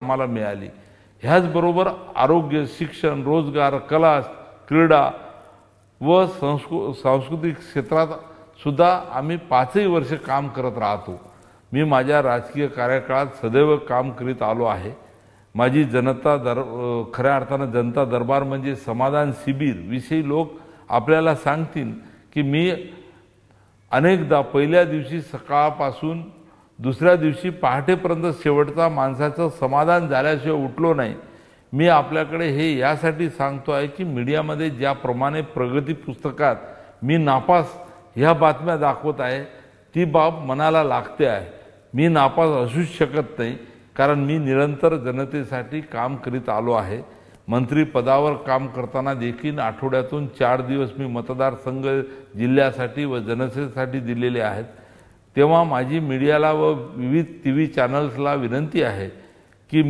आम्हाला मिळाली। ह्याचबरोबर आरोग्य, शिक्षण, रोजगार, कला, क्रीडा व सांस्कृतिक क्षेत्रात सुद्धा आम्ही 5ही वर्ष काम करत राहतो। मी माझ्या राजकीय कार्यकाळात सदैव काम करीत आलो आहे। माझी खऱ्या अर्थाने जनता दरबार म्हणजे समाधान शिबिर विषयी लोक आपल्याला सांगतील की मी अनेकदा पहिल्या दिवशी सकाळपासून दुसऱ्या दिवशी पहाटेपर्यंत शेवटचा माणसाचं समाधान झाल्याशिवाय उठलो नाही। मी आपल्याकडे हे यासाठी सांगतो आहे की मीडियामध्ये ज्याप्रमाणे प्रगती पुस्तकात मी नापास ह्या बातम्या दाखवत आहे ती बाब मनाला लागते आहे। मी नापास असूच शकत नाही, कारण मी निरंतर जनतेसाठी काम करीत आलो आहे। मंत्री पदावर काम करताना देखील आठवड्यातून 4 दिवस मी मतदारसंघ जिल्ह्यासाठी व जनतेसाठी दिलेले आहेत। तेव्हा माझी मीडियाला व विविध टीव्ही चॅनल्सला विनंती आहे